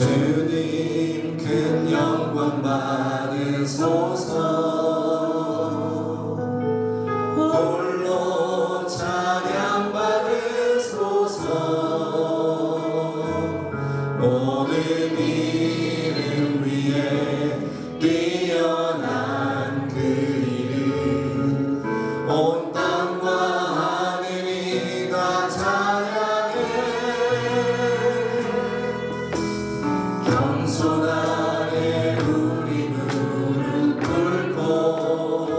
주님 큰 영광 받으소서. 홀로 찬양 받으소서. 모든 이름 위에 뛰어난 그 이름, 온 땅과 하늘이 다 찬양해. 겸손 아래 우리 무릎 꿇고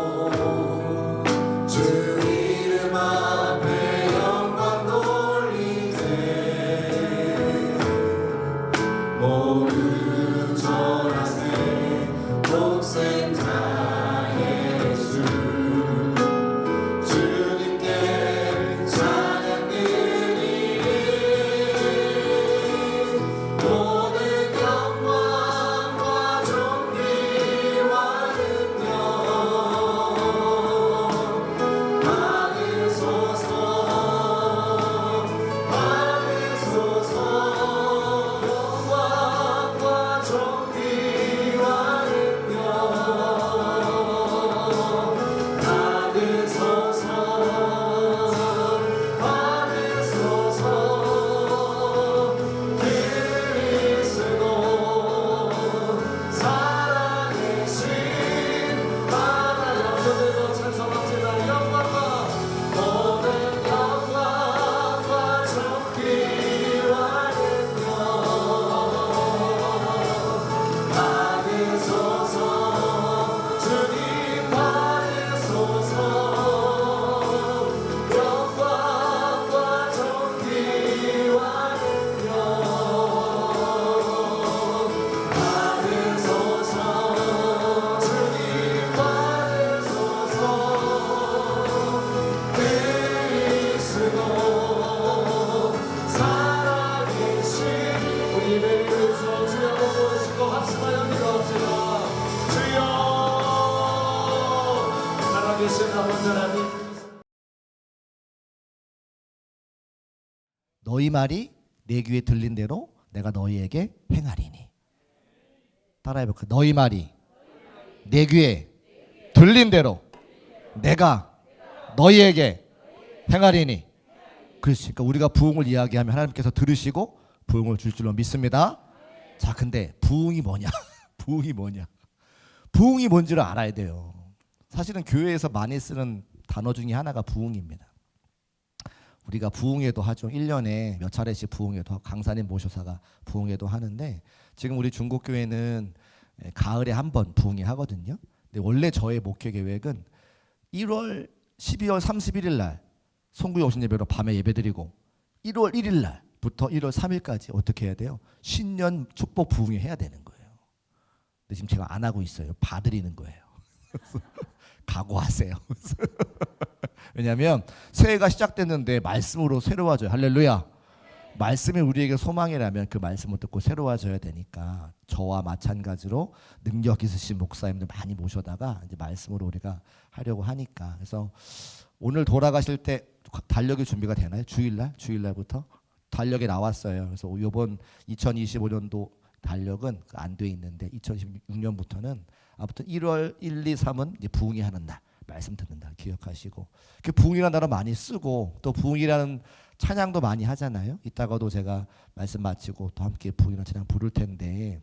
주 이름 앞에 영광 돌리세. 모두 절하세. 독생자 예수 주님께 찬양 드리리. 모든 영광과 존귀와 능력 받으소서. 받으소서. 영광과 존귀와 능력 받으소서. 받으소서. 그리스도 살아계신 하나님 손들고 찬송합시다. 영광과 모든 영광과 존귀와 능력 받으소서. 주님 받으소서. 영광과 존귀와 능력 받으소서. 주님 받으소서. 그리스도 살아계신 우리 예배를 위해서 주여 모시고 합심하여 기도합시다. 주여 살아계신 아버지 하나님, 너희 말이 내 귀에 들린 대로 내가 너희에게 행하리니. 따라해볼까? 너희 말이 내 귀에 들린 대로 내가 너희에게 행하리니. 그러니까 우리가 부흥을 이야기하면 하나님께서 들으시고 부흥을 줄 줄로 믿습니다. 자, 근데 부흥이 뭐냐? 부흥이 뭐냐? 부흥이 뭔지를 알아야 돼요. 사실은 교회에서 많이 쓰는 단어 중에 하나가 부흥입니다. 우리가 부흥회도 하죠. 1년에 몇 차례씩 부흥회도 하고 강사님 모셔사가 부흥회도 하는데, 지금 우리 중국교회는 가을에 한 번 부흥회 하거든요. 근데 원래 저의 목회 계획은 12월 31일 날 송구에 오신 예배로 밤에 예배드리고 1월 1일 날부터 1월 3일까지 어떻게 해야 돼요? 신년 축복 부흥회 해야 되는 거예요. 근데 지금 제가 안 하고 있어요. 봐드리는 거예요. 각오하세요. 왜냐하면 새해가 시작됐는데 말씀으로 새로워져요. 할렐루야. 말씀이 우리에게 소망이라면 그 말씀을 듣고 새로워져야 되니까 저와 마찬가지로 능력 있으신 목사님들 많이 모셔다가 이제 말씀으로 우리가 하려고 하니까. 그래서 오늘 돌아가실 때 달력이 준비가 되나요? 주일날부터 달력이 나왔어요. 그래서 이번 2025년도 달력은 안 돼 있는데 2026년부터는 아무튼 1월 1, 2, 3은 이제 부흥이 하는 날, 말씀 듣는 날 기억하시고, 그 부흥이라는 단어 많이 쓰고 또 부흥이라는 찬양도 많이 하잖아요. 이따가도 제가 말씀 마치고 또 함께 부흥이라는 찬양 부를 텐데,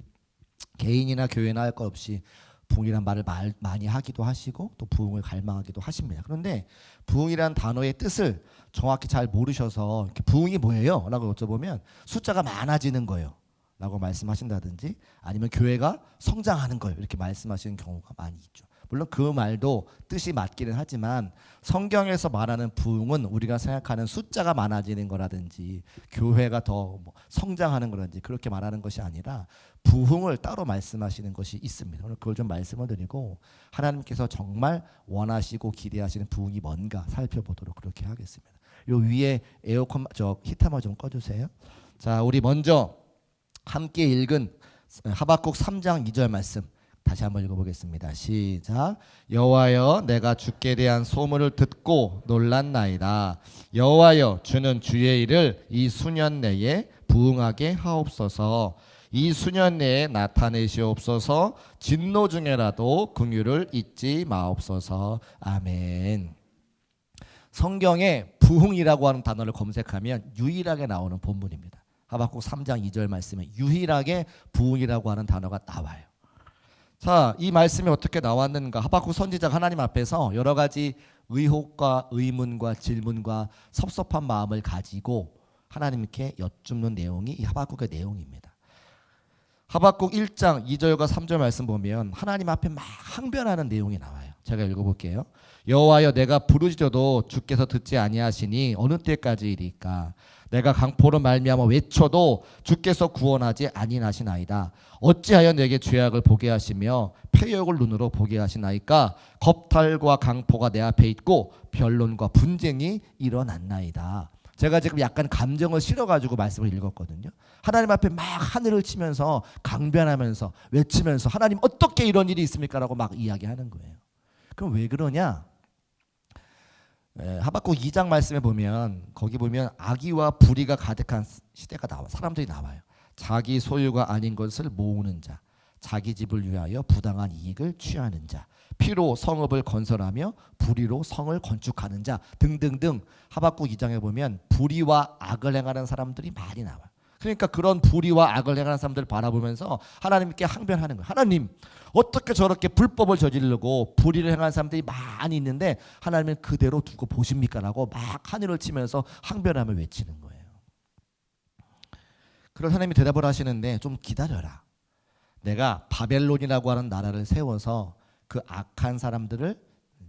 개인이나 교회나 할 것 없이 부흥이라는 말을 많이 하기도 하시고 또 부흥을 갈망하기도 하십니다. 그런데 부흥이라는 단어의 뜻을 정확히 잘 모르셔서 부흥이 뭐예요? 라고 여쭤보면 숫자가 많아지는 거예요 라고 말씀하신다든지, 아니면 교회가 성장하는 거예요 이렇게 말씀하시는 경우가 많이 있죠. 물론 그 말도 뜻이 맞기는 하지만 성경에서 말하는 부흥은 우리가 생각하는 숫자가 많아지는 거라든지 교회가 더 성장하는 거라든지 그렇게 말하는 것이 아니라 부흥을 따로 말씀하시는 것이 있습니다. 오늘 그걸 좀 말씀을 드리고 하나님께서 정말 원하시고 기대하시는 부흥이 뭔가 살펴보도록 그렇게 하겠습니다. 요 위에 에어컨 히터만 좀 꺼주세요. 자, 우리 먼저 함께 읽은 하박국 3장 2절 말씀 다시 한번 읽어보겠습니다. 시작. 여호와여, 내가 주께 대한 소문을 듣고 놀랐나이다. 여호와여, 주는 주의 일을 이 수년 내에 부응하게 하옵소서. 이 수년 내에 나타내시옵소서. 진노 중에라도 긍휼을 잊지 마옵소서. 아멘. 성경에 부흥이라고 하는 단어를 검색하면 유일하게 나오는 본문입니다. 하박국 3장 2절 말씀에 유일하게 부흥이라고 하는 단어가 나와요. 자, 이 말씀이 어떻게 나왔는가? 하박국 선지자가 하나님 앞에서 여러 가지 의혹과 의문과 질문과 섭섭한 마음을 가지고 하나님께 여쭙는 내용이 이 하박국의 내용입니다. 하박국 1장 2절과 3절 말씀 보면 하나님 앞에 막 항변하는 내용이 나와요. 제가 읽어볼게요. 여호와여, 내가 부르짖어도 주께서 듣지 아니하시니 어느 때까지이리까? 내가 강포로 말미암아 외쳐도 주께서 구원하지 아니하시나이다. 어찌하여 내게 죄악을 보게 하시며 패역을 눈으로 보게 하시나이까? 겁탈과 강포가 내 앞에 있고 변론과 분쟁이 일어났나이다. 제가 지금 약간 감정을 실어가지고 말씀을 읽었거든요. 하나님 앞에 막 하늘을 치면서 강변하면서 외치면서 하나님 어떻게 이런 일이 있습니까? 라고 막 이야기하는 거예요. 그럼 왜 그러냐? 하박국 2장 말씀에 보면 거기 보면 악의와 불의가 가득한 시대가 나와 사람들이 나와요. 자기 소유가 아닌 것을 모으는 자, 자기 집을 위하여 부당한 이익을 취하는 자, 피로 성읍을 건설하며 불의로 성을 건축하는 자 등등등. 하박국 2장에 보면 불의와 악을 행하는 사람들이 많이 나와요. 그러니까 그런 불의와 악을 행하는 사람들을 바라보면서 하나님께 항변하는 거예요. 하나님, 어떻게 저렇게 불법을 저지르고 불의를 행하는 사람들이 많이 있는데 하나님은 그대로 두고 보십니까? 라고 막 하늘을 치면서 항변하며 외치는 거예요. 그런 하나님이 대답을 하시는데 좀 기다려라. 내가 바벨론이라고 하는 나라를 세워서 그 악한 사람들을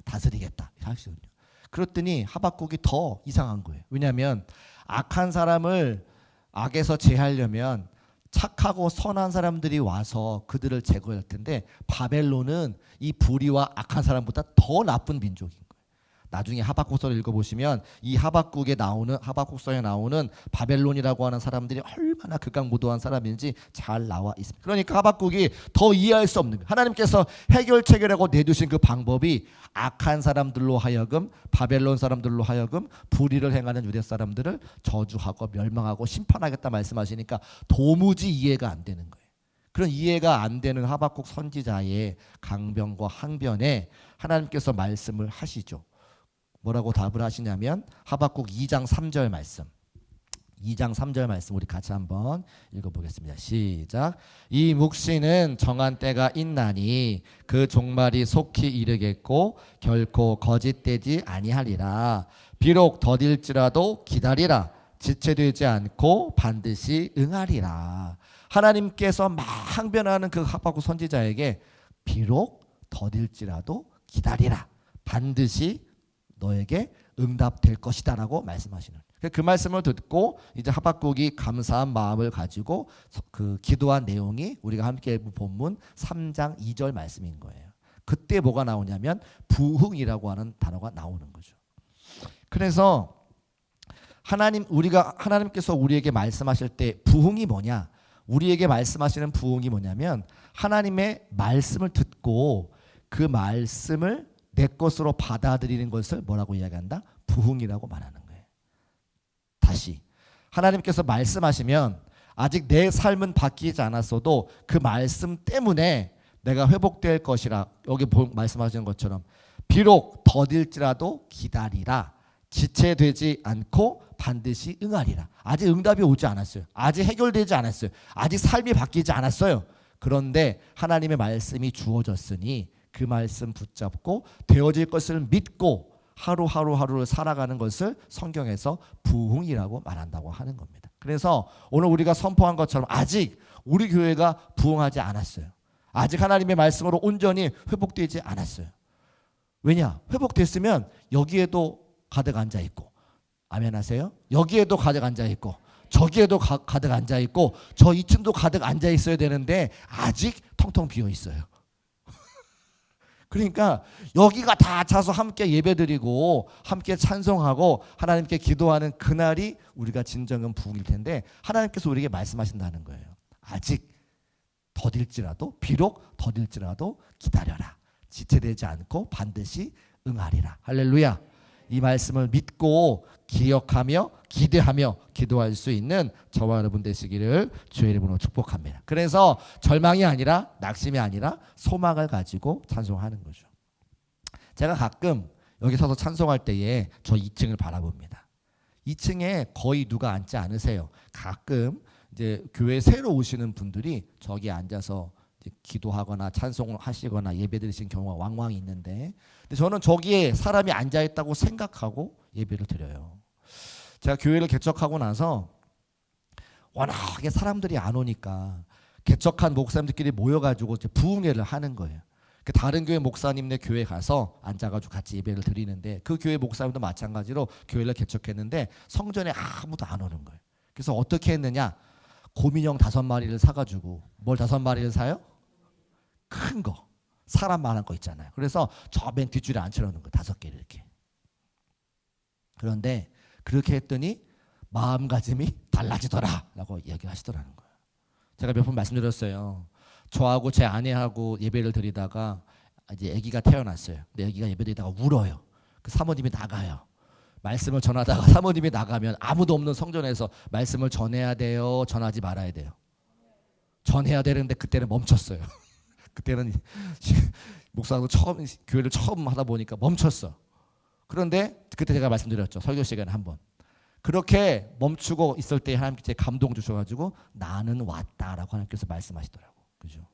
다스리겠다 하시거든요. 그랬더니 하박국이 더 이상한 거예요. 왜냐하면 악한 사람을 악에서 제하려면 착하고 선한 사람들이 와서 그들을 제거할 텐데 바벨론은 이 불의와 악한 사람보다 더 나쁜 민족인 거예요. 나중에 하박국서를 읽어보시면 이 하박국에 나오는 하박국서에 나오는 바벨론이라고 하는 사람들이 얼마나 극악무도한 사람인지 잘 나와 있습니다. 그러니까 하박국이 더 이해할 수 없는 거예요. 하나님께서 해결책이라고 내두신 그 방법이 악한 사람들로 하여금 바벨론 사람들로 하여금 불의를 행하는 유대 사람들을 저주하고 멸망하고 심판하겠다 말씀하시니까 도무지 이해가 안 되는 거예요. 그런 이해가 안 되는 하박국 선지자의 강변과 항변에 하나님께서 말씀을 하시죠. 뭐라고 답을 하시냐면 하박국 2장 3절 말씀. 2장 3절 말씀 우리 같이 한번 읽어보겠습니다. 시작. 이 묵시는 정한 때가 있나니 그 종말이 속히 이르겠고 결코 거짓되지 아니하리라. 비록 더딜지라도 기다리라. 지체되지 않고 반드시 응하리라. 하나님께서 막 항변하는 그 하박국 선지자에게 비록 더딜지라도 기다리라. 반드시 너에게 응답될 것이다 라고 말씀하시는 그 말씀을 듣고 이제 하박국이 감사한 마음을 가지고 그 기도한 내용이 우리가 함께 본문 3장 2절 말씀인 거예요. 그때 뭐가 나오냐면 부흥이라고 하는 단어가 나오는 거죠. 그래서 하나님께서 우리에게 말씀하실 때 부흥이 뭐냐? 우리에게 말씀하시는 부흥이 뭐냐면 하나님의 말씀을 듣고 그 말씀을 내 것으로 받아들이는 것을 뭐라고 이야기한다? 부흥이라고 말하는 거예요. 다시 하나님께서 말씀하시면 아직 내 삶은 바뀌지 않았어도 그 말씀 때문에 내가 회복될 것이라. 여기 말씀하시는 것처럼 비록 더딜지라도 기다리라. 지체되지 않고 반드시 응하리라. 아직 응답이 오지 않았어요. 아직 해결되지 않았어요. 아직 삶이 바뀌지 않았어요. 그런데 하나님의 말씀이 주어졌으니 그 말씀 붙잡고 되어질 것을 믿고 하루하루를 살아가는 것을 성경에서 부흥이라고 말한다고 하는 겁니다. 그래서 오늘 우리가 선포한 것처럼 아직 우리 교회가 부흥하지 않았어요. 아직 하나님의 말씀으로 온전히 회복되지 않았어요. 왜냐? 회복됐으면 여기에도 가득 앉아있고, 아멘 하세요? 여기에도 가득 앉아있고 저기에도 가득 앉아있고 저 2층도 가득 앉아있어야 되는데 아직 텅텅 비어있어요. 그러니까 여기가 다 차서 함께 예배드리고 함께 찬송하고 하나님께 기도하는 그날이 우리가 진정한 부흥일 텐데 하나님께서 우리에게 말씀하신다는 거예요. 아직 더딜지라도 비록 더딜지라도 기다려라. 지체되지 않고 반드시 응하리라. 할렐루야. 이 말씀을 믿고 기억하며 기대하며 기도할 수 있는 저와 여러분 되시기를 주의 이름으로 축복합니다. 그래서 절망이 아니라 낙심이 아니라 소망을 가지고 찬송하는 거죠. 제가 가끔 여기 서서 찬송할 때에 저 2층을 바라봅니다. 2층에 거의 누가 앉지 않으세요. 가끔 이제 교회 새로 오시는 분들이 저기 앉아서 이제 기도하거나 찬송을 하시거나 예배드리신 경우가 왕왕 있는데, 근데 저는 저기에 사람이 앉아 있다고 생각하고 예배를 드려요. 제가 교회를 개척하고 나서 워낙에 사람들이 안 오니까 개척한 목사님들끼리 모여가지고 이제 부흥회를 하는 거예요. 그 다른 교회 목사님네 교회 가서 앉아가지고 같이 예배를 드리는데, 그 교회 목사님도 마찬가지로 교회를 개척했는데 성전에 아무도 안 오는 거예요. 그래서 어떻게 했느냐? 곰인형 5마리를 사가지고, 뭘 5마리를 사요? 큰 거, 사람 많은 거 있잖아요. 그래서 저 맨 뒷줄에 앉혀놓는 거예요. 5개를 이렇게. 그런데 그렇게 했더니 마음가짐이 달라지더라라고 이야기하시더라는 거예요. 제가 몇 번 말씀드렸어요. 저하고 제 아내하고 예배를 드리다가 이제 아기가 태어났어요. 근데 아기가 예배 드리다가 울어요. 그 사모님이 나가요. 말씀을 전하다가 사모님이 나가면 아무도 없는 성전에서 말씀을 전해야 돼요, 전하지 말아야 돼요? 전해야 되는데 그때는 멈췄어요. 그때는 목사도 교회를 처음 하다 보니까 멈췄어. 그런데 그때 제가 말씀드렸죠. 설교 시간에 한번. 그렇게 멈추고 있을 때 하나님께서 감동 주셔가지고 나는 왔다라고 하나님께서 말씀하시더라고. 그죠?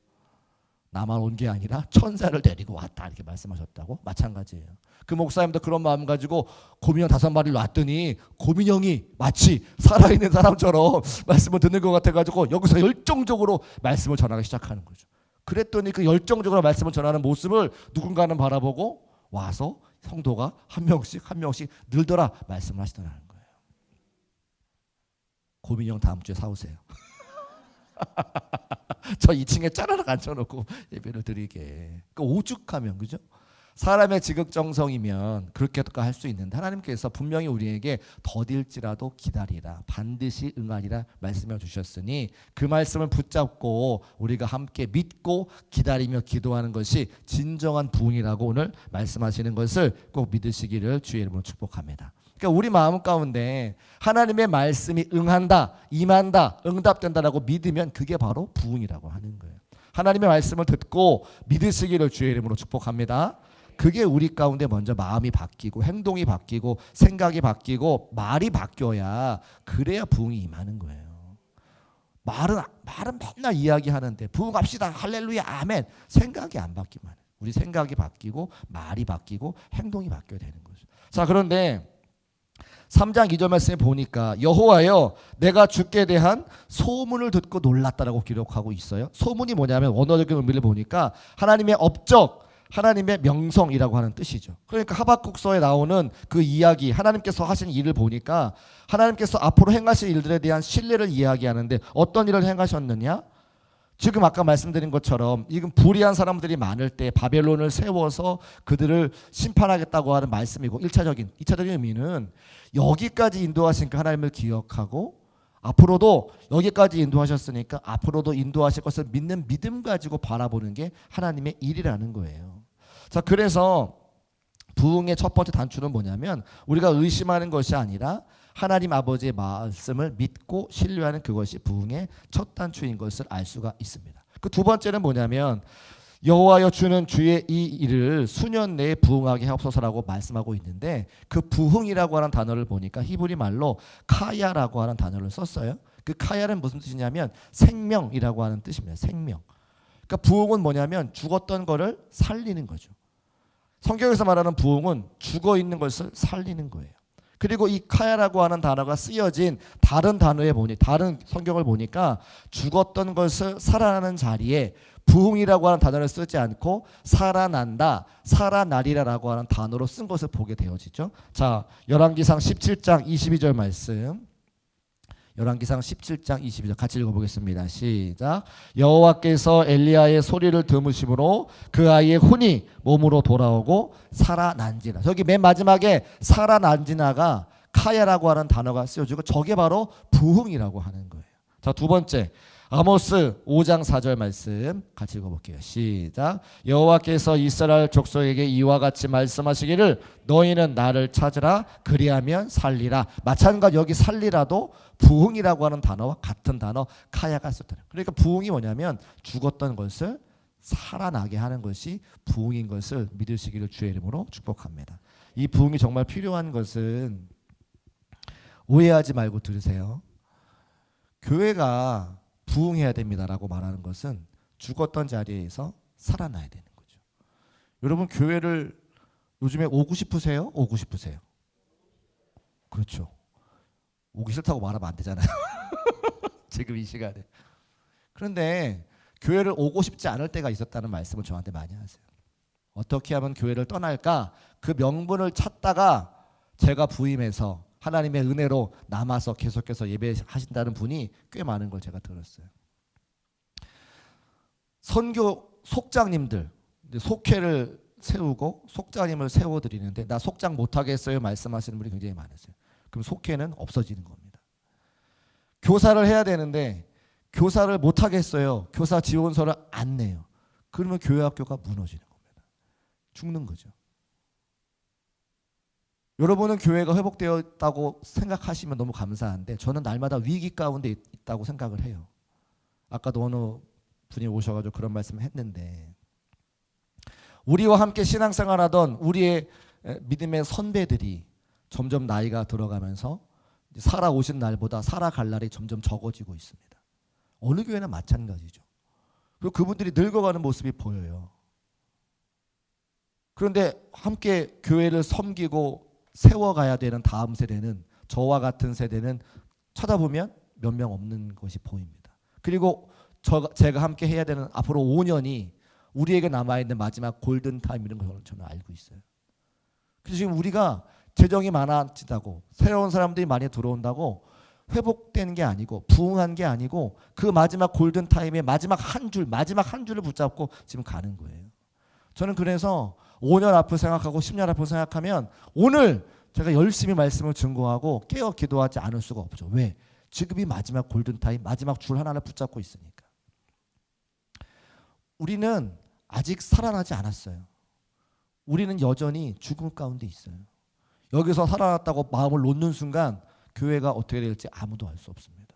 나만 온 게 아니라 천사를 데리고 왔다 이렇게 말씀하셨다고. 마찬가지예요. 그 목사님도 그런 마음 가지고 곰인형 5마리를 놨더니 곰인형이 마치 살아있는 사람처럼 말씀을 듣는 것 같아가지고 여기서 열정적으로 말씀을 전하기 시작하는 거죠. 그랬더니 그 열정적으로 말씀을 전하는 모습을 누군가는 바라보고 와서 성도가 한 명씩 늘더라 말씀을 하시더라는 거예요. 곰인형 다음 주에 사오세요. 저 2층에 짜라락 앉혀놓고 예배를 드리게. 그 오죽하면, 그죠? 사람의 지극정성이면 그렇게 할 수 있는데, 하나님께서 분명히 우리에게 더딜지라도 기다리라, 반드시 응하리라 말씀해 주셨으니 그 말씀을 붙잡고 우리가 함께 믿고 기다리며 기도하는 것이 진정한 부흥이라고 오늘 말씀하시는 것을 꼭 믿으시기를 주의 이름으로 축복합니다. 그러니까 우리 마음 가운데 하나님의 말씀이 응한다, 임한다, 응답된다라고 믿으면 그게 바로 부흥이라고 하는 거예요. 하나님의 말씀을 듣고 믿으시기를 주의 이름으로 축복합니다. 그게 우리 가운데 먼저 마음이 바뀌고 행동이 바뀌고 생각이 바뀌고 말이 바뀌어야, 그래야 부흥이 임하는 거예요. 말은 맨날 이야기하는데 부흥합시다, 할렐루야, 아멘. 생각이 안 바뀌면, 우리 생각이 바뀌고 말이 바뀌고 행동이 바뀌어야 되는 거죠. 자, 그런데 3장 2절 말씀에 보니까 여호와여 내가 주께 대한 소문을 듣고 놀랐다라고 기록하고 있어요. 소문이 뭐냐면 원어적인 의미를 보니까 하나님의 업적, 하나님의 명성이라고 하는 뜻이죠. 그러니까 하박국서에 나오는 그 이야기, 하나님께서 하신 일을 보니까 하나님께서 앞으로 행하실 일들에 대한 신뢰를 이야기하는데, 어떤 일을 행하셨느냐? 지금 아까 말씀드린 것처럼 지금 불의한 사람들이 많을 때 바벨론을 세워서 그들을 심판하겠다고 하는 말씀이고, 2차적인 의미는 여기까지 인도하시니까 하나님을 기억하고, 앞으로도 여기까지 인도하셨으니까 앞으로도 인도하실 것을 믿는 믿음 가지고 바라보는 게 하나님의 일이라는 거예요. 자, 그래서 부흥의 첫 번째 단추는 뭐냐면 우리가 의심하는 것이 아니라 하나님 아버지의 말씀을 믿고 신뢰하는 그것이 부흥의 첫 단추인 것을 알 수가 있습니다. 그 두 번째는 뭐냐면 여호와여 주는 주의 이 일을 수년 내에 부흥하게 하옵소서라고 말씀하고 있는데, 그 부흥이라고 하는 단어를 보니까 히브리 말로 카야라고 하는 단어를 썼어요. 그 카야는 무슨 뜻이냐면 생명이라고 하는 뜻입니다. 생명. 그러니까 부흥은 뭐냐면 죽었던 거를 살리는 거죠. 성경에서 말하는 부흥은 죽어 있는 것을 살리는 거예요. 그리고 이 카야라고 하는 단어가 쓰여진 다른 성경을 보니까 죽었던 것을 살아나는 자리에 부흥이라고 하는 단어를 쓰지 않고 살아난다, 살아나리라라고 하는 단어로 쓴 것을 보게 되어지죠. 자, 열왕기상 17장 22절 말씀. 열왕기상 17장 22절 같이 읽어보겠습니다. 시작. 여호와께서 엘리야의 소리를 들으심으로 그 아이의 혼이 몸으로 돌아오고 살아난지라. 저기 맨 마지막에 살아난지나가 카야라고 하는 단어가 쓰여지고 저게 바로 부흥이라고 하는 거예요. 자, 두 번째, 아모스 5장 4절 말씀 같이 읽어볼게요. 시작. 여호와께서 이스라엘 족속에게 이와 같이 말씀하시기를 너희는 나를 찾으라 그리하면 살리라. 마찬가지 여기 살리라도 부흥이라고 하는 단어와 같은 단어 카야가 썼잖아요. 그러니까 부흥이 뭐냐면 죽었던 것을 살아나게 하는 것이 부흥인 것을 믿으시기를 주의 이름으로 축복합니다. 이 부흥이 정말 필요한 것은 오해하지 말고 들으세요. 교회가 부흥해야 됩니다라고 말하는 것은 죽었던 자리에서 살아나야 되는 거죠. 여러분 교회를 요즘에 오고 싶으세요? 오고 싶으세요? 그렇죠. 오기 싫다고 말하면 안 되잖아요. 지금 이 시간에. 그런데 교회를 오고 싶지 않을 때가 있었다는 말씀을 저한테 많이 하세요. 어떻게 하면 교회를 떠날까? 그 명분을 찾다가 제가 부임해서 하나님의 은혜로 남아서 계속해서 예배하신다는 분이 꽤 많은 걸 제가 들었어요. 선교 속장님들 속회를 세우고 속장님을 세워드리는데 나 속장 못하겠어요 말씀하시는 분이 굉장히 많으세요. 그럼 속회는 없어지는 겁니다. 교사를 해야 되는데 교사를 못하겠어요. 교사 지원서를 안 내요. 그러면 교회 학교가 무너지는 겁니다. 죽는 거죠. 여러분은 교회가 회복되었다고 생각하시면 너무 감사한데 저는 날마다 위기 가운데 있다고 생각을 해요. 아까도 어느 분이 오셔가지고 그런 말씀을 했는데 우리와 함께 신앙생활하던 우리의 믿음의 선배들이 점점 나이가 들어가면서 살아오신 날보다 살아갈 날이 점점 적어지고 있습니다. 어느 교회나 마찬가지죠. 그리고 그분들이 늙어가는 모습이 보여요. 그런데 함께 교회를 섬기고 세워가야 되는 다음 세대는 저와 같은 세대는 쳐다보면 몇 명 없는 것이 보입니다. 그리고 제가 함께 해야 되는 앞으로 5년이 우리에게 남아있는 마지막 골든타임이라는 걸 저는 알고 있어요. 그래서 지금 우리가 재정이 많아지다고 새로운 사람들이 많이 들어온다고 회복된 게 아니고 부흥한 게 아니고 그 마지막 골든타임의 마지막 한 줄을 붙잡고 지금 가는 거예요. 저는 그래서 5년 앞을 생각하고 10년 앞을 생각하면 오늘 제가 열심히 말씀을 증거하고 깨어 기도하지 않을 수가 없죠. 왜? 지금이 마지막 골든타임, 마지막 줄 하나를 붙잡고 있으니까. 우리는 아직 살아나지 않았어요. 우리는 여전히 죽음 가운데 있어요. 여기서 살아났다고 마음을 놓는 순간 교회가 어떻게 될지 아무도 알 수 없습니다.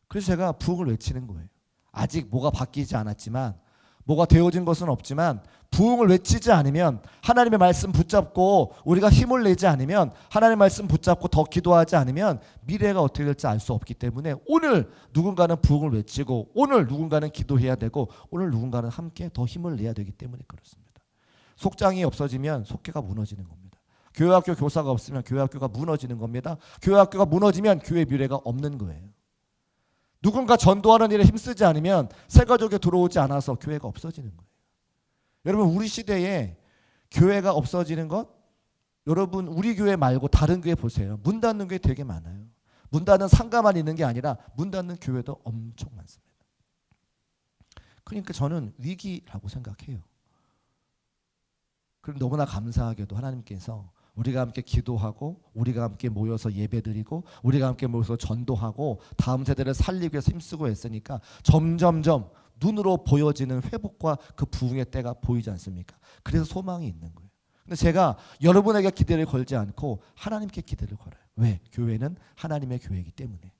그래서 제가 부흥을 외치는 거예요. 아직 뭐가 바뀌지 않았지만 뭐가 되어진 것은 없지만 부흥을 외치지 않으면 하나님의 말씀 붙잡고 우리가 힘을 내지 않으면 하나님의 말씀 붙잡고 더 기도하지 않으면 미래가 어떻게 될지 알 수 없기 때문에 오늘 누군가는 부흥을 외치고 오늘 누군가는 기도해야 되고 오늘 누군가는 함께 더 힘을 내야 되기 때문에 그렇습니다. 속장이 없어지면 속회가 무너지는 겁니다. 교회학교 교사가 없으면 교회학교가 무너지는 겁니다. 교회학교가 무너지면 교회 미래가 없는 거예요. 누군가 전도하는 일에 힘쓰지 않으면 새가족에 들어오지 않아서 교회가 없어지는 거예요. 여러분 우리 시대에 교회가 없어지는 것 여러분 우리 교회 말고 다른 교회 보세요. 문 닫는 교회 되게 많아요. 문 닫는 상가만 있는 게 아니라 문 닫는 교회도 엄청 많습니다. 그러니까 저는 위기라고 생각해요. 그럼 너무나 감사하게도 하나님께서 우리가 함께 기도하고 우리가 함께 모여서 예배드리고 우리가 함께 모여서 전도하고 다음 세대를 살리기 위해서 힘쓰고 했으니까 점점점 눈으로 보여지는 회복과 그 부흥의 때가 보이지 않습니까? 그래서 소망이 있는 거예요. 근데 제가 여러분에게 기대를 걸지 않고 하나님께 기대를 걸어요. 왜? 교회는 하나님의 교회이기 때문에.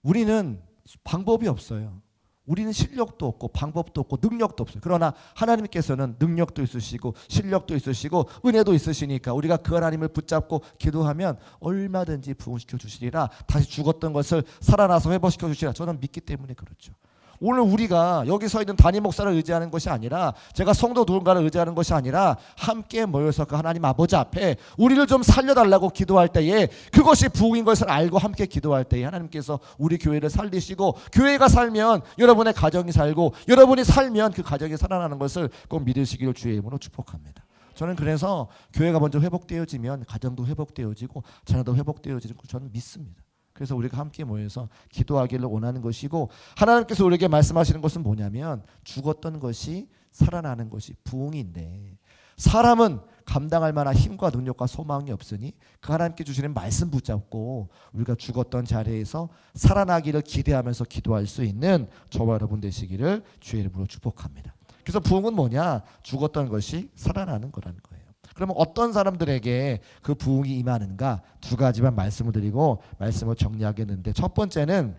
우리는 방법이 없어요. 우리는 실력도 없고 방법도 없고 능력도 없어요. 그러나 하나님께서는 능력도 있으시고 실력도 있으시고 은혜도 있으시니까 우리가 그 하나님을 붙잡고 기도하면 얼마든지 부흥시켜 주시리라. 다시 죽었던 것을 살아나서 회복시켜 주시리라. 저는 믿기 때문에 그렇죠. 오늘 우리가 여기 서 있는 담임 목사를 의지하는 것이 아니라 제가 성도 누군가를 의지하는 것이 아니라 함께 모여서 그 하나님 아버지 앞에 우리를 좀 살려달라고 기도할 때에 그것이 부흥인 것을 알고 함께 기도할 때에 하나님께서 우리 교회를 살리시고 교회가 살면 여러분의 가정이 살고 여러분이 살면 그 가정이 살아나는 것을 꼭 믿으시기를 주의 이름으로 축복합니다. 저는 그래서 교회가 먼저 회복되어지면 가정도 회복되어지고 자녀도 회복되어지는 걸 저는 믿습니다. 그래서 우리가 함께 모여서 기도하기를 원하는 것이고 하나님께서 우리에게 말씀하시는 것은 뭐냐면 죽었던 것이 살아나는 것이 부흥인데 사람은 감당할 만한 힘과 능력과 소망이 없으니 그 하나님께 주시는 말씀 붙잡고 우리가 죽었던 자리에서 살아나기를 기대하면서 기도할 수 있는 저와 여러분 되시기를 주의 이름으로 축복합니다. 그래서 부흥은 뭐냐? 죽었던 것이 살아나는 거라는 거예요. 그러면 어떤 사람들에게 그 부흥이 임하는가? 두 가지만 말씀을 드리고 말씀을 정리하겠는데, 첫 번째는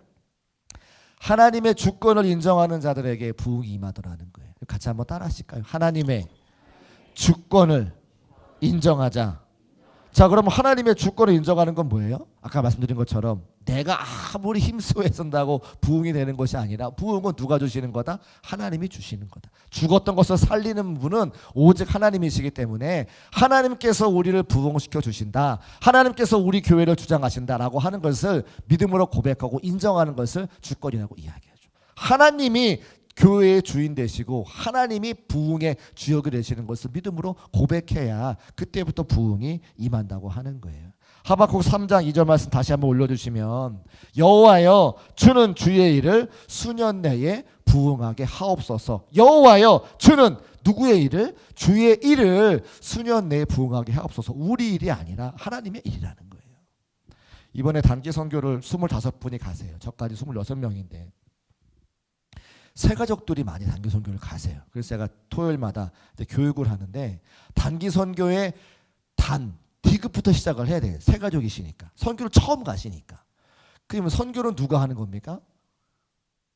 하나님의 주권을 인정하는 자들에게 부흥이 임하더라는 거예요. 같이 한번 따라 하실까요? 하나님의 주권을 인정하자. 자, 그러면 하나님의 주권을 인정하는 건 뭐예요? 아까 말씀드린 것처럼 내가 아무리 힘쓰고 애쓴다고 부흥이 되는 것이 아니라, 부흥은 누가 주시는 거다? 하나님이 주시는 거다. 죽었던 것을 살리는 분은 오직 하나님이시기 때문에 하나님께서 우리를 부흥시켜 주신다, 하나님께서 우리 교회를 주장하신다라고 하는 것을 믿음으로 고백하고 인정하는 것을 주권이라고 이야기하죠. 하나님이 교회의 주인 되시고 하나님이 부흥의 주역이 되시는 것을 믿음으로 고백해야 그때부터 부흥이 임한다고 하는 거예요. 하박국 3장 2절 말씀 다시 한번 올려주시면, 여호와여 주는 주의 일을 수년 내에 부흥하게 하옵소서. 여호와여 주는 누구의 일을? 주의 일을 수년 내에 부흥하게 하옵소서. 우리 일이 아니라 하나님의 일이라는 거예요. 이번에 단기 선교를 25분이 가세요. 저까지 26명인데 새 가족들이 많이 단기 선교를 가세요. 그래서 제가 토요일마다 교육을 하는데, 단기 선교의 디귿부터 시작을 해야 돼요. 새 가족이시니까, 선교를 처음 가시니까. 그러면 선교는 누가 하는 겁니까?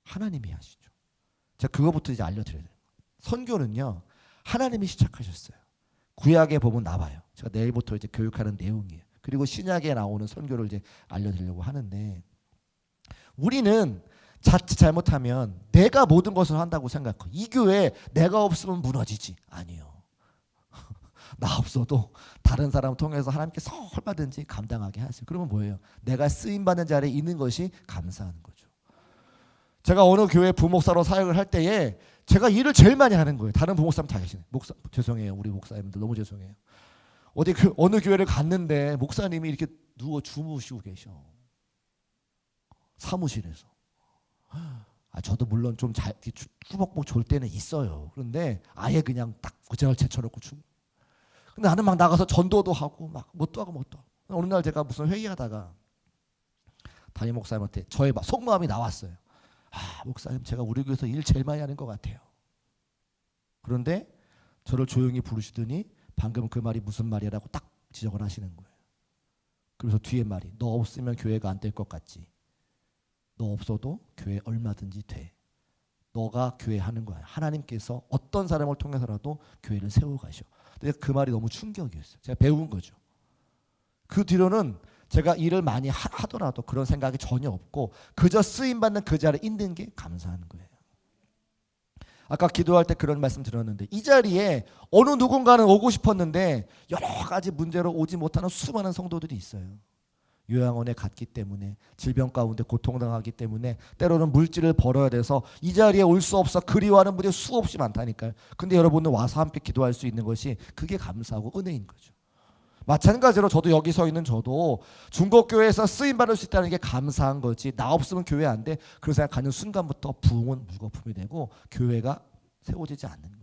하나님이 하시죠. 제가 그거부터 이제 알려드려야 돼요. 선교는요, 하나님이 시작하셨어요. 구약에 보면 나와요. 제가 내일부터 이제 교육하는 내용이에요. 그리고 신약에 나오는 선교를 이제 알려드리려고 하는데, 우리는 자칫 잘못하면 내가 모든 것을 한다고 생각해. 이 교회 내가 없으면 무너지지. 아니요. 나 없어도 다른 사람 통해서 하나님께서 얼마든지 감당하게 하세요. 그러면 뭐예요? 내가 쓰임받는 자리에 있는 것이 감사한 거죠. 제가 어느 교회 부목사로 사역을 할 때에 제가 일을 제일 많이 하는 거예요. 다른 부목사님 다 계시네. 죄송해요. 우리 목사님들 너무 죄송해요. 어느 교회를 갔는데 목사님이 이렇게 누워 주무시고 계셔. 사무실에서. 저도 물론 좀 잘 꾸벅꾸벅 졸 때는 있어요. 그런데 아예 그냥 딱 구장을 제쳐놓고 근데 나는 막 나가서 전도도 하고 막 뭣도 하고. 어느 날 제가 무슨 회의하다가 담임 목사님한테 저의 속마음이 나왔어요. 목사님, 제가 우리 교회에서 일 제일 많이 하는 것 같아요. 그런데 저를 조용히 부르시더니 방금 그 말이 무슨 말이라고 딱 지적을 하시는 거예요. 그래서 뒤에 말이, 너 없으면 교회가 안 될 것 같지. 너 없어도 교회 얼마든지 돼. 너가 교회 하는 거야. 하나님께서 어떤 사람을 통해서라도 교회를 세워가셔. 근데 그 말이 너무 충격이었어요. 제가 배운 거죠. 그 뒤로는 제가 일을 많이 하더라도 그런 생각이 전혀 없고 그저 쓰임받는 그 자리에 있는 게 감사한 거예요. 아까 기도할 때 그런 말씀 드렸는데, 이 자리에 어느 누군가는 오고 싶었는데 여러 가지 문제로 오지 못하는 수많은 성도들이 있어요. 요양원에 갔기 때문에, 질병 가운데 고통당하기 때문에, 때로는 물질을 벌어야 돼서 이 자리에 올 수 없어 그리워하는 분이 수없이 많다니까요. 근데 여러분은 와서 함께 기도할 수 있는 것이 그게 감사하고 은혜인 거죠. 마찬가지로 저도 여기 서 있는 저도 중국교회에서 쓰임받을 수 있다는 게 감사한 거지, 나 없으면 교회 안 돼 그런 생각하는 순간부터 부흥은 무거움이 되고 교회가 세워지지 않는 거예요.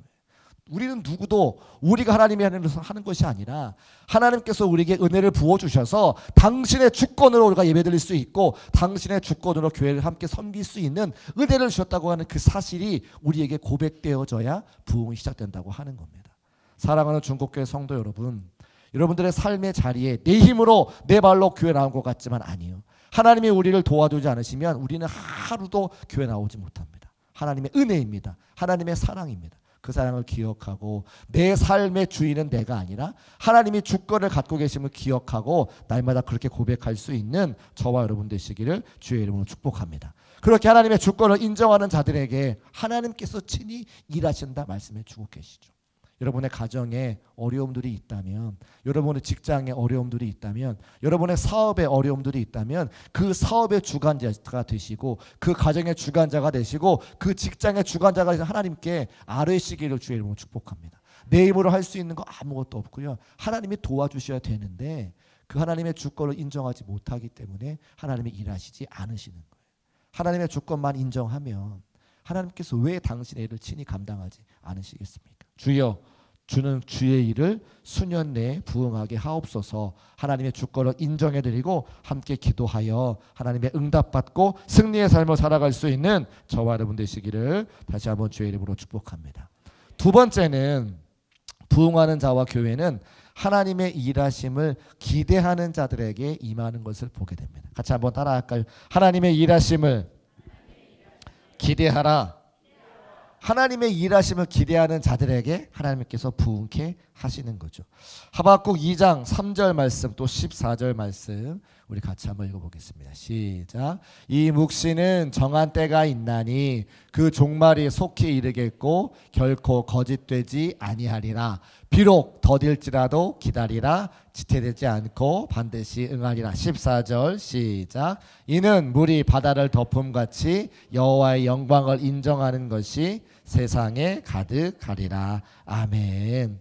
우리는 누구도 우리가 하나님이 하는 것이 아니라 하나님께서 우리에게 은혜를 부어주셔서 당신의 주권으로 우리가 예배드릴 수 있고 당신의 주권으로 교회를 함께 섬길 수 있는 은혜를 주셨다고 하는 그 사실이 우리에게 고백되어져야 부흥이 시작된다고 하는 겁니다. 사랑하는 중국교회 성도 여러분, 여러분들의 삶의 자리에 내 힘으로 내 발로 교회 나온 것 같지만 아니에요. 하나님이 우리를 도와주지 않으시면 우리는 하루도 교회 나오지 못합니다. 하나님의 은혜입니다. 하나님의 사랑입니다. 그 사랑을 기억하고 내 삶의 주인은 내가 아니라 하나님이 주권을 갖고 계심을 기억하고 날마다 그렇게 고백할 수 있는 저와 여러분 되시기를 주의 이름으로 축복합니다. 그렇게 하나님의 주권을 인정하는 자들에게 하나님께서 친히 일하신다 말씀해 주고 계시죠. 여러분의 가정에 어려움들이 있다면, 여러분의 직장에 어려움들이 있다면, 여러분의 사업에 어려움들이 있다면 그 사업의 주관자가 되시고 그 가정의 주관자가 되시고 그 직장의 주관자가 되신 하나님께 아뢰시기를 주의 이름으로 축복합니다. 내 힘으로 할 수 있는 거 아무것도 없고요. 하나님이 도와주셔야 되는데 그 하나님의 주권을 인정하지 못하기 때문에 하나님이 일하시지 않으시는 거예요. 하나님의 주권만 인정하면 하나님께서 왜 당신의 일을 친히 감당하지 않으시겠습니까? 주여, 주는 주의 일을 수년 내에 부응하게 하옵소서. 하나님의 주권을 인정해드리고 함께 기도하여 하나님의 응답받고 승리의 삶을 살아갈 수 있는 저와 여러분 되시기를 다시 한번 주의 이름으로 축복합니다. 두 번째는 부응하는 자와 교회는 하나님의 일하심을 기대하는 자들에게 임하는 것을 보게 됩니다. 같이 한번 따라할까요? 하나님의 일하심을 기대하라. 하나님의 일하심을 기대하는 자들에게 하나님께서 부응케 하시는 거죠. 하박국 2장 3절 말씀 또 14절 말씀 우리 같이 한번 읽어보겠습니다. 시작. 이 묵시는 정한 때가 있나니 그 종말이 속히 이르겠고 결코 거짓되지 아니하리라. 비록 더딜지라도 기다리라. 지체되지 않고 반드시 응하리라. 14절 시작. 이는 물이 바다를 덮음같이 여호와의 영광을 인정하는 것이 세상에 가득하리라. 아멘.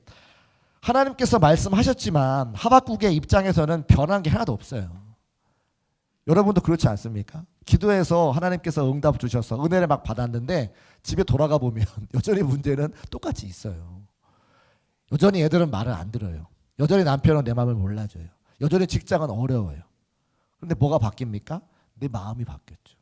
하나님께서 말씀하셨지만 하박국의 입장에서는 변한 게 하나도 없어요. 여러분도 그렇지 않습니까? 기도해서 하나님께서 응답 주셔서 은혜를 막 받았는데 집에 돌아가 보면 여전히 문제는 똑같이 있어요. 여전히 애들은 말을 안 들어요. 여전히 남편은 내 마음을 몰라줘요. 여전히 직장은 어려워요. 그런데 뭐가 바뀝니까? 내 마음이 바뀌었죠.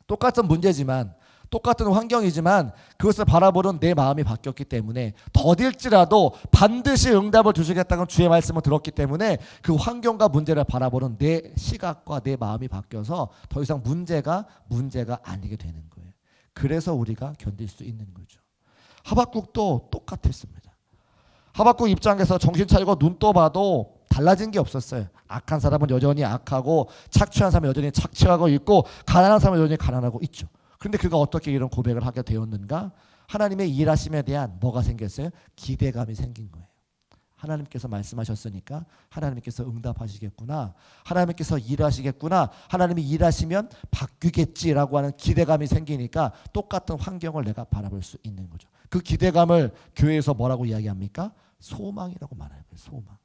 똑같은 문제지만 똑같은 환경이지만 그것을 바라보는 내 마음이 바뀌었기 때문에 더딜지라도 반드시 응답을 주시겠다는 주의 말씀을 들었기 때문에 그 환경과 문제를 바라보는 내 시각과 내 마음이 바뀌어서 더 이상 문제가 아니게 되는 거예요. 그래서 우리가 견딜 수 있는 거죠. 하박국도 똑같았습니다. 하박국 입장에서 정신 차리고 눈 떠봐도 달라진 게 없었어요. 악한 사람은 여전히 악하고 착취한 사람은 여전히 착취하고 있고 가난한 사람은 여전히 가난하고 있죠. 그런데 그가 어떻게 이런 고백을 하게 되었는가? 하나님의 일하심에 대한 뭐가 생겼어요? 기대감이 생긴 거예요. 하나님께서 말씀하셨으니까 하나님께서 응답하시겠구나. 하나님께서 일하시겠구나. 하나님이 일하시면 바뀌겠지라고 하는 기대감이 생기니까 똑같은 환경을 내가 바라볼 수 있는 거죠. 그 기대감을 교회에서 뭐라고 이야기합니까? 소망이라고 말해요. 소망.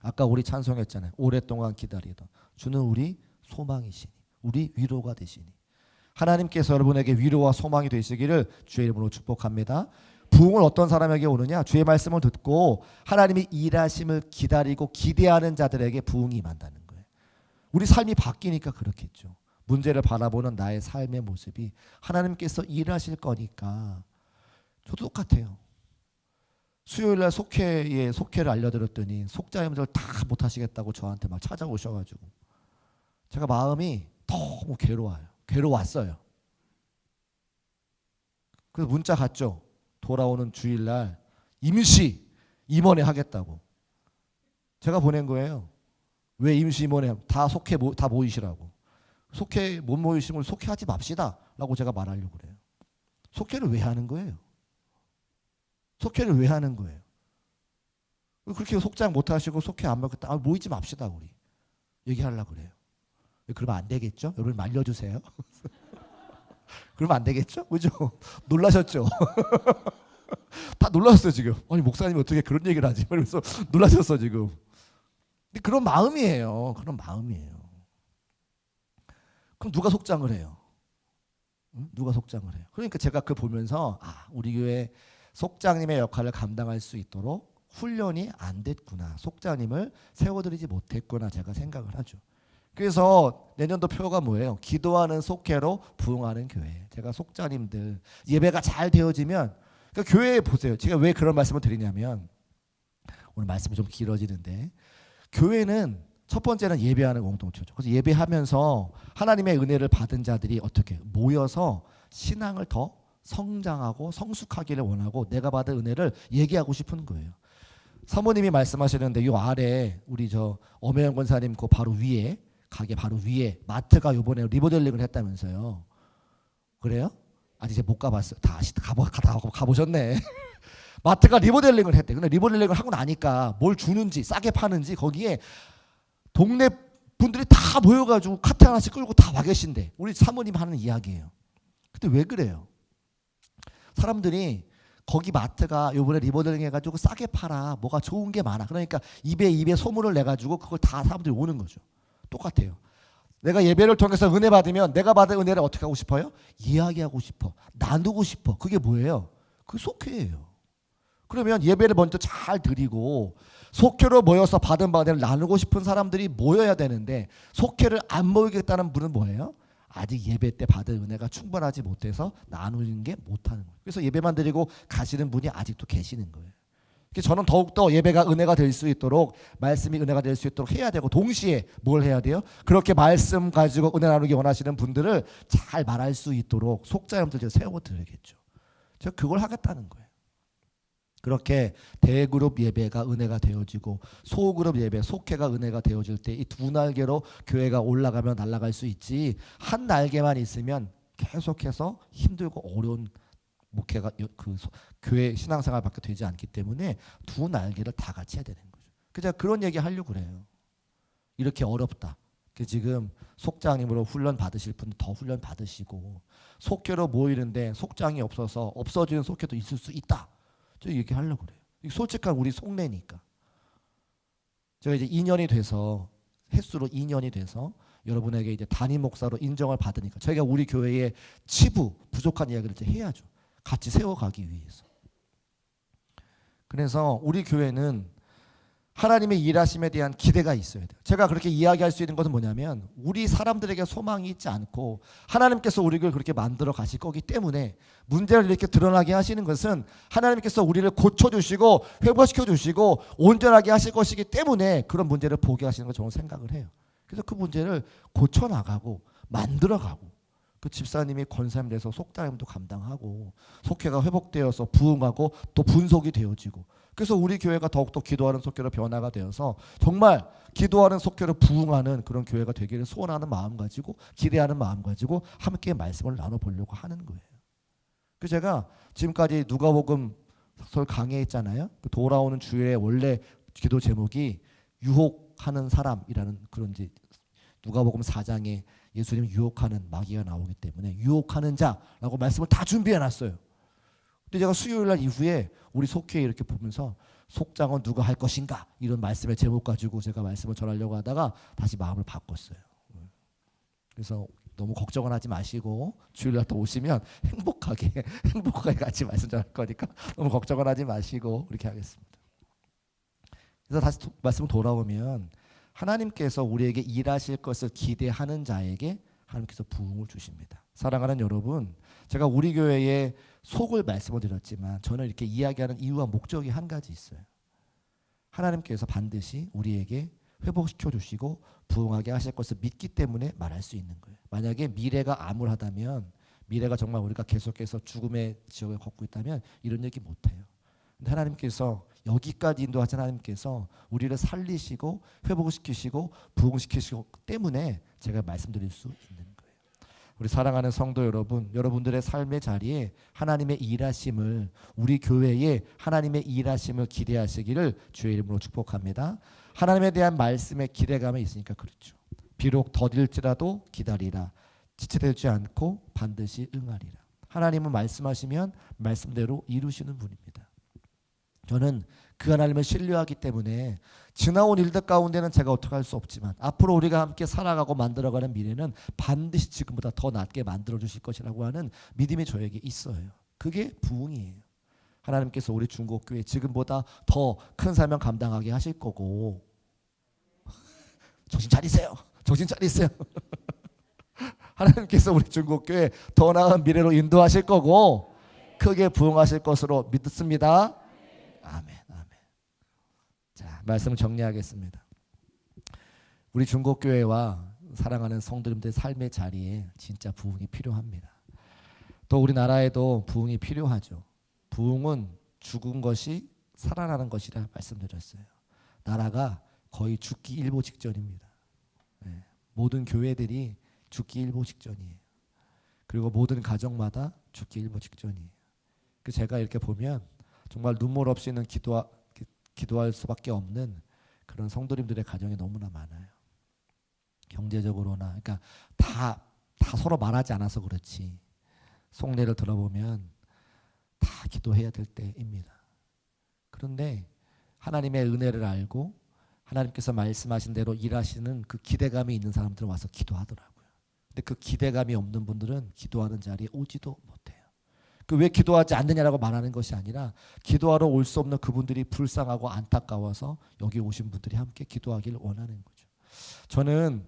아까 우리 찬송했잖아요. 오랫동안 기다리던 주는 우리 소망이시니 우리 위로가 되시니 하나님께서 여러분에게 위로와 소망이 되시기를 주의 이름으로 축복합니다. 부흥은 어떤 사람에게 오느냐? 주의 말씀을 듣고 하나님이 일하심을 기다리고 기대하는 자들에게 부흥이 임한다는 거예요. 우리 삶이 바뀌니까 그렇겠죠. 문제를 바라보는 나의 삶의 모습이 하나님께서 일하실 거니까. 저도 똑같아요. 수요일날 속회를 알려드렸더니 속자님들 다 못하시겠다고 저한테 막 찾아오셔가지고 제가 마음이 너무 괴로웠어요. 그래서 문자 갔죠. 돌아오는 주일날 임시 임원회 하겠다고 제가 보낸 거예요. 왜 임시 임원회? 다 속회 다 모이시라고. 속회 못 모이시면 속회하지 맙시다 라고 제가 말하려고 그래요. 속회를 왜 하는 거예요? 속회를 왜 하는 거예요? 그렇게 속장 못 하시고 속회 안 먹겠다. 모이지 맙시다 우리. 얘기하려고 그래요. 그러면 안 되겠죠? 여러분 말려주세요. 그러면 안 되겠죠? 그죠? 놀라셨죠? 다 놀랐어요 지금. 아니 목사님이 어떻게 그런 얘기를 하지? 그래서 놀라셨어 지금. 근데 그런 마음이에요. 그런 마음이에요. 그럼 누가 속장을 해요? 응? 누가 속장을 해요? 그러니까 제가 그걸 보면서 우리 교회 속장님의 역할을 감당할 수 있도록 훈련이 안 됐구나. 속장님을 세워드리지 못했구나. 제가 생각을 하죠. 그래서 내년도 표가 뭐예요? 기도하는 속회로 부흥하는 교회. 제가 속자님들 예배가 잘 되어지면 그러니까 교회에 보세요. 제가 왜 그런 말씀을 드리냐면 오늘 말씀이 좀 길어지는데 교회는 첫 번째는 예배하는 공동체죠. 그래서 예배하면서 하나님의 은혜를 받은 자들이 어떻게 모여서 신앙을 더 성장하고 성숙하기를 원하고 내가 받은 은혜를 얘기하고 싶은 거예요. 사모님이 말씀하시는데 요 아래 우리 저 엄혜영 권사님 그 바로 위에 가게 바로 위에 마트가 요번에 리모델링을 했다면서요. 그래요? 아직 제가 못 가봤어요. 다 가보셨네. 마트가 리모델링을 했대. 근데 리모델링을 하고 나니까 뭘 주는지 싸게 파는지 거기에 동네 분들이 다 모여가지고 카트 하나씩 끌고 다 와 계신데 우리 사모님 하는 이야기예요. 근데 왜 그래요? 사람들이 거기 마트가 요번에 리모델링 해가지고 싸게 팔아. 뭐가 좋은 게 많아. 그러니까 입에 소문을 내가지고 그걸 다 사람들이 오는 거죠. 똑같아요. 내가 예배를 통해서 은혜 받으면 내가 받은 은혜를 어떻게 하고 싶어요? 이야기하고 싶어. 나누고 싶어. 그게 뭐예요? 그게 속회예요. 그러면 예배를 먼저 잘 드리고 속회로 모여서 받은 바를 나누고 싶은 사람들이 모여야 되는데 속회를 안 모이겠다는 분은 뭐예요? 아직 예배 때 받은 은혜가 충분하지 못해서 나누는 게 못하는 거예요. 그래서 예배만 드리고 가시는 분이 아직도 계시는 거예요. 그래서 저는 더욱더 예배가 은혜가 될 수 있도록 말씀이 은혜가 될 수 있도록 해야 되고 동시에 뭘 해야 돼요? 그렇게 말씀 가지고 은혜 나누기 원하시는 분들을 잘 말할 수 있도록 속자형들 제가 세워드려야겠죠. 제가 그걸 하겠다는 거예요. 그렇게 대그룹 예배가 은혜가 되어지고 소그룹 예배, 속회가 은혜가 되어질 때 이 두 날개로 교회가 올라가면 날아갈 수 있지 한 날개만 있으면 계속해서 힘들고 어려운 목회가 교회 신앙생활밖에 되지 않기 때문에 두 날개를 다 같이 해야 되는 거죠. 그래서 제가 그런 얘기 하려고 그래요. 이렇게 어렵다. 지금 속장님으로 훈련 받으실 분들 더 훈련 받으시고 속회로 모이는데 속장이 없어서 없어지는 속회도 있을 수 있다. 저 얘기하려고 그래요. 솔직한 우리 속내니까. 제가 이제 2년이 돼서 횟수로 2년이 돼서 여러분에게 이제 담임 목사로 인정을 받으니까 저희가 우리 교회의 치부 부족한 이야기를 이제 해야죠. 같이 세워가기 위해서. 그래서 우리 교회는 하나님의 일하심에 대한 기대가 있어야 돼요. 제가 그렇게 이야기할 수 있는 것은 뭐냐면 우리 사람들에게 소망이 있지 않고 하나님께서 우리를 그렇게 만들어 가실 거기 때문에 문제를 이렇게 드러나게 하시는 것은 하나님께서 우리를 고쳐주시고 회복시켜 주시고 온전하게 하실 것이기 때문에 그런 문제를 보게 하시는 걸 저는 생각을 해요. 그래서 그 문제를 고쳐나가고 만들어가고 그 집사님이 권사님 돼서 속담도 감당하고 속회가 회복되어서 부흥하고 또 분속이 되어지고 그래서 우리 교회가 더욱더 기도하는 속회로 변화가 되어서 정말 기도하는 속회로 부흥하는 그런 교회가 되기를 소원하는 마음 가지고 기대하는 마음 가지고 함께 말씀을 나눠보려고 하는 거예요. 그래서 제가 지금까지 누가복음 설 강의했잖아요. 그 돌아오는 주일의 원래 기도 제목이 유혹하는 사람이라는 그런 이제 누가복음 4장에 예수님 유혹하는 마귀가 나오기 때문에 유혹하는 자라고 말씀을 다 준비해놨어요. 근데 제가 수요일날 이후에 우리 속회에 이렇게 보면서 속장은 누가 할 것인가 이런 말씀의 제목 가지고 제가 말씀을 전하려고 하다가 다시 마음을 바꿨어요. 그래서 너무 걱정은 하지 마시고 주일날 또 오시면 행복하게 같이 말씀 전할 거니까 너무 걱정은 하지 마시고 그렇게 하겠습니다. 그래서 다시 말씀 돌아오면 하나님께서 우리에게 일하실 것을 기대하는 자에게 하나님께서 부흥을 주십니다. 사랑하는 여러분, 제가 우리 교회에 속을 말씀을 드렸지만 저는 이렇게 이야기하는 이유와 목적이 한 가지 있어요. 하나님께서 반드시 우리에게 회복시켜 주시고 부흥하게 하실 것을 믿기 때문에 말할 수 있는 거예요. 만약에 미래가 암울하다면 미래가 정말 우리가 계속해서 죽음의 지역에 걷고 있다면 이런 얘기 못해요. 근데 하나님께서 여기까지 인도하신 하나님께서 우리를 살리시고 회복시키시고 부흥시키시고 때문에 제가 말씀드릴 수 있는 거예요. 우리 사랑하는 성도 여러분, 여러분들의 삶의 자리에 하나님의 일하심을 우리 교회에 하나님의 일하심을 기대하시기를 주의 이름으로 축복합니다. 하나님에 대한 말씀의 기대감이 있으니까 그렇죠. 비록 더딜지라도 기다리라. 지체되지 않고 반드시 응하리라. 하나님은 말씀하시면 말씀대로 이루시는 분입니다. 저는 그 하나님을 신뢰하기 때문에 지나온 일들 가운데는 제가 어떻게 할 수 없지만 앞으로 우리가 함께 살아가고 만들어가는 미래는 반드시 지금보다 더 낫게 만들어주실 것이라고 하는 믿음이 저에게 있어요. 그게 부흥이에요. 하나님께서 우리 중국교회 지금보다 더 큰 사명 감당하게 하실 거고 정신 차리세요. 정신 차리세요. 하나님께서 우리 중국교회 더 나은 미래로 인도하실 거고 크게 부흥하실 것으로 믿습니다. 아멘, 아멘. 자, 말씀을 정리하겠습니다. 우리 중국교회와 사랑하는 성도님들의 삶의 자리에 진짜 부흥이 필요합니다. 또 우리나라에도 부흥이 필요하죠. 부흥은 죽은 것이 살아나는 것이라 말씀드렸어요. 나라가 거의 죽기 일보 직전입니다. 네, 모든 교회들이 죽기 일보 직전이에요. 그리고 모든 가정마다 죽기 일보 직전이에요. 그 제가 이렇게 보면 정말 눈물 없이는 기도할 수밖에 없는 그런 성도님들의 가정이 너무나 많아요. 경제적으로나 그러니까 다 서로 말하지 않아서 그렇지 속내를 들어보면 다 기도해야 될 때입니다. 그런데 하나님의 은혜를 알고 하나님께서 말씀하신 대로 일하시는 그 기대감이 있는 사람들은 와서 기도하더라고요. 근데 그 기대감이 없는 분들은 기도하는 자리에 오지도 못해요. 그 왜 기도하지 않느냐라고 말하는 것이 아니라 기도하러 올 수 없는 그분들이 불쌍하고 안타까워서 여기 오신 분들이 함께 기도하기를 원하는 거죠. 저는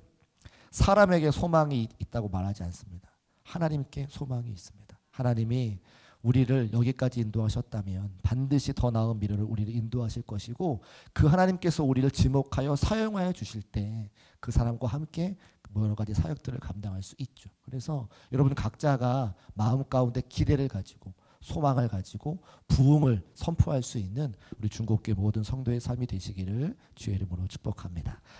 사람에게 소망이 있다고 말하지 않습니다. 하나님께 소망이 있습니다. 하나님이 우리를 여기까지 인도하셨다면 반드시 더 나은 미래를 우리를 인도하실 것이고, 그 하나님께서 우리를 지목하여 사용하여 주실 때 그 사람과 함께 여러 가지 사역들을 감당할 수 있죠. 그래서 여러분 각자가 마음 가운데 기대를 가지고 소망을 가지고 부흥을 선포할 수 있는 우리 중국교회 모든 성도의 삶이 되시기를 주의 이름으로 축복합니다.